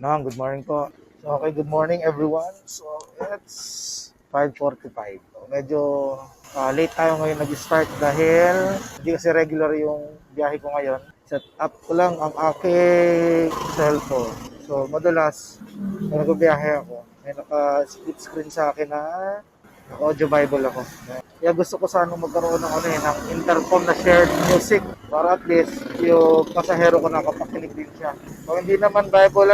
No, good morning po. So, okay, good morning everyone. So, it's 5:45. So, medyo late tayo ngayon nag-start dahil hindi kasi regular yung biyahe ko ngayon. Set up ko lang ang aking cellphone. So, madalas, kung nagbiyahe ako, may naka-split screen sa akin na audio Bible ako. Kaya gusto ko sana magkaroon ng intercom na shared music para at least yung pasahero ko nakapakinig din siya. Kung hindi naman Bible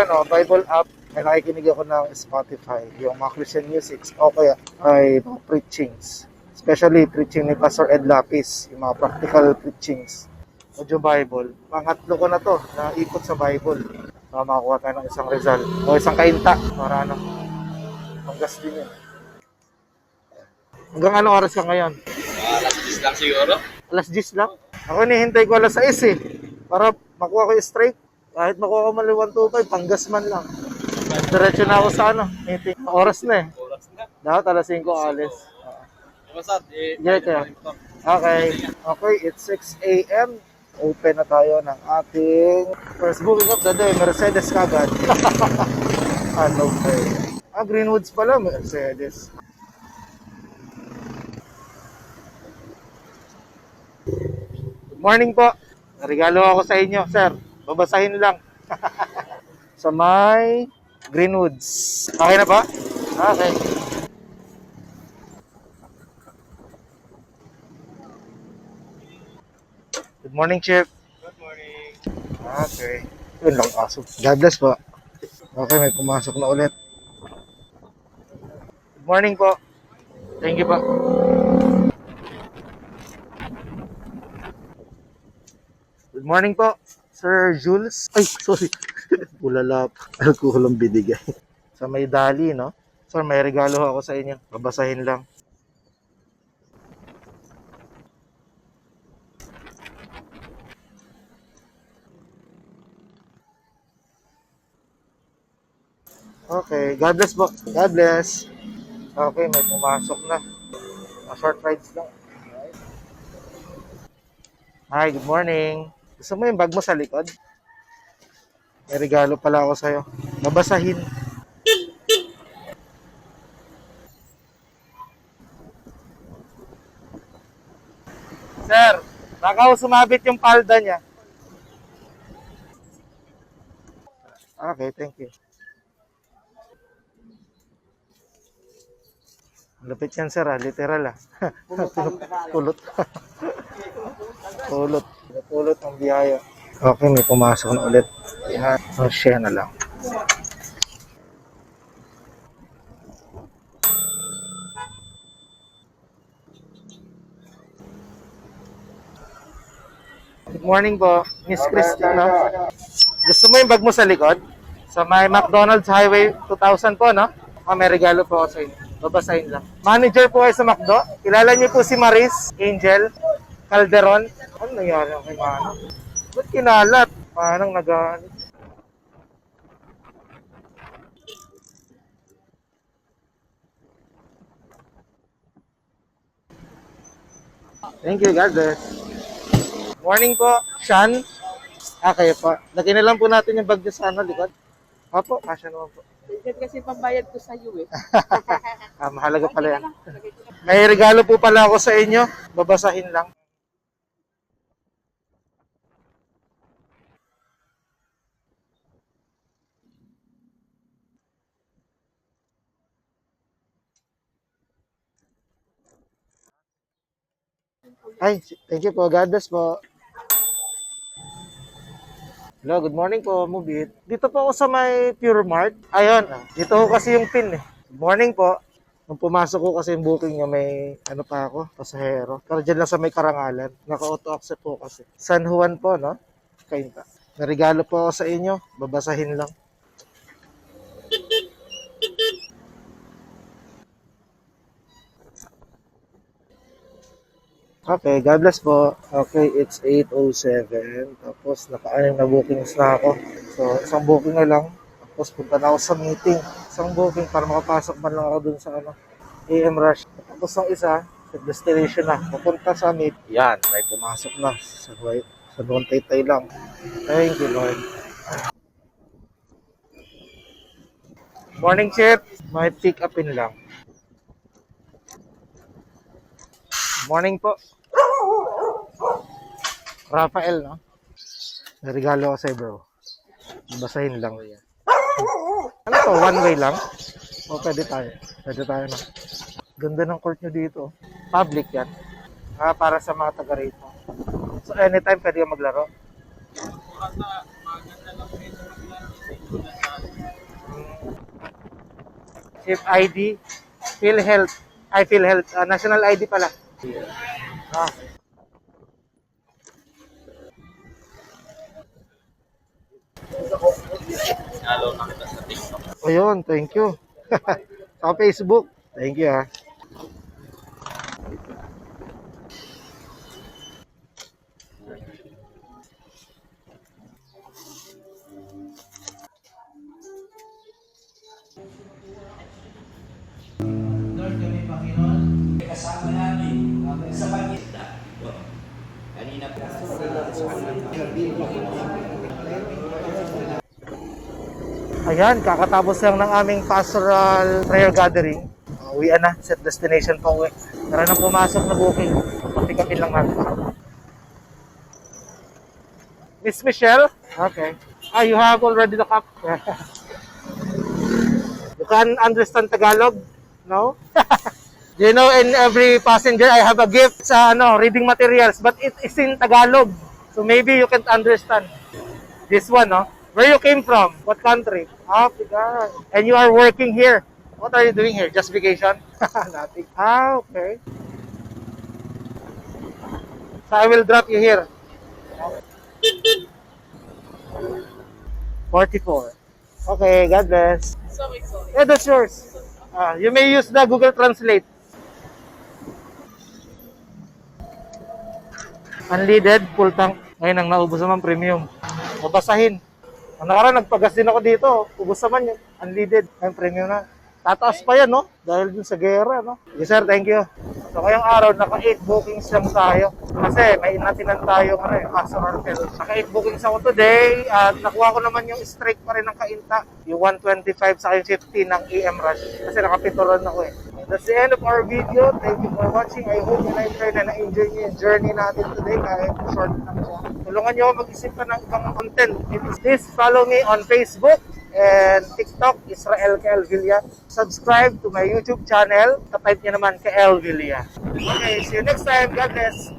app, may nakikinig ako ng Spotify, yung mga Christian music, o kaya ay mga preachings. Especially preaching ni Pastor Ed Lapis, yung mga practical preachings. Audio Bible. Pangatlo ko na to, na ikot sa Bible. Makakuha tayo ng isang result o isang kainta para panggas din yun. Hanggang anong oras ka ngayon? Alas 10 lang siguro. Alas 10 lang? Ako hinihintay ko alas 6 eh. Para makuha ko yung straight. Kahit makuha ko mali 125, panggas man lang. Diretso na ako sa meeting. Oras na eh. Oras na. Dapat alas 5 alis. Basta, Okay. Okay, it's 6 a.m. Open na tayo ng ating first booking of the day. Mercedes kagad. Ano ba eh? Greenwoods pala, Mercedes. Good morning po. Regalo ako sa inyo, sir. Babasahin lang. Sa may Greenwoods. Okay na ba? Okay. Good morning, Chip. Good morning. Okay. Yun lang aso. God bless po. Okay, may pumasok na ulit. Good morning po. Thank you po. Good morning po, Sir Jules. Ay, sorry. Bulalap. Alcohol ang binigay. Sa may dali, no? Sir, may regalo ako sa inyo. Babasahin lang. Okay, God bless po. God bless. Okay, may pumasok na. Short rides lang. Hi, good morning. Gusto mo yung bag mo sa likod? May regalo pala ako sa'yo. Babasahin. Sir, baka sumabit yung palda niya. Okay, thank you. Lapit yan, sir, literal Pulot. Pulot. Pulot ng biyaya. Okay, may pumasok na ulit. Yan, share na lang. Good morning po, Miss Christina. Gusto mo yung bag mo sa likod? Sa may McDonald's Highway 2000 po, no? May regalo po ako sa inyo. Babasahin lang. Manager po kayo sa McDo. Kilala niyo po si Maris Angel Calderon. Ano nangyari kay Manang? Ba't kinalat? Manang nagalit. Thank you, God bless. Morning po, Sean. Kayo po. Lagyan na lang po natin yung bag niyo sa likod. Opo, kasya naman po. Yan kasi pambayad ko sa iyo eh. Mahalaga pala yan. May regalo po pala ako sa inyo. Babasahin lang. Ay, thank you po. God bless po. Hello, good morning po, Mubit. Dito po ako sa may Pure Mart. Ayun, dito ko kasi yung pin eh. Good morning po. Nung pumasok ko kasi yung booking niya, may pa ako, pasahero. Pero dyan lang sa may Karangalan. Naka-auto accept po kasi. San Juan po, no? Kainta. May regalo po ako sa inyo. Babasahin lang. Okay, God bless po. Okay, it's 8:07. Tapos naka-anim na bookings na ako. So, isang booking na lang. Tapos punta na ako sa meeting. Isang booking para makapasok man lang ako dun sa AM Rush. Tapos ang isa, sa destination na. Pupunta sa meet. Yan, may pumasok na. Sa doon tay lang. Thank you, Lord. Morning, Chip. May pick upin lang. Morning po. Rafael, no? May regalo ko sa'yo, bro. Basahin lang. Ano to? One way lang? O, pwede tayo. Pwede tayo na. Ganda ng court nyo dito. Public yan. Para sa mga taga rito. So, anytime pwede ka maglaro. Chip ID, PhilHealth. Ay, PhilHealth. National ID pala. Ah. Nalo na kita sa TikTok. Ayun, thank you. Sa Facebook. Thank you, ha. Lord kami, Panginoon, kasama namin sa pagkita. Kanina pa. Ayan, kakatapos lang ng aming pastoral prayer gathering. Uwian na, set destination pa uwi. Tara na pumasok na booking. Pick-upin lang natin. Miss Michelle? Okay. You have already the cup. You can understand Tagalog? No? You know, in every passenger, I have a gift sa reading materials, but it is in Tagalog. So maybe you can understand. This one, no? Where you came from? What country? Africa. And you are working here. What are you doing here? Just vacation? Nothing. Okay. So I will drop you here. 44. Okay, God bless. Sorry. Yeah, that's yours. You may use the Google Translate. Unleaded, full tank. Ngayon ang naubos naman premium. Babasahin. Ang nakaraan, nagpagas din ako dito. Ubos naman yun. Unleaded. Ngayon premium na. Tataas pa yan, no? Dahil dun sa gera, no? Yes, sir. Thank you. So, ngayong araw, naka-8 bookings lang tayo. Kasi may natinan tayo, pastoral field. Naka-8 bookings ako today. At nakuha ko naman yung strike pa rin ng Kainta. Yung 125 sa 50 ng AM Rush. Kasi nakapituron ako eh. That's the end of our video. Thank you for watching. I hope you na-enjoy na na-enjoy niyo yung journey natin today kahit short lang siya. Tulungan niyo ako mag-isip pa ng ibang content. Please follow me on Facebook and TikTok, Israel Kael Villa. Subscribe to my YouTube channel. Type niyo naman Kael Villa. Okay, see you next time. God bless.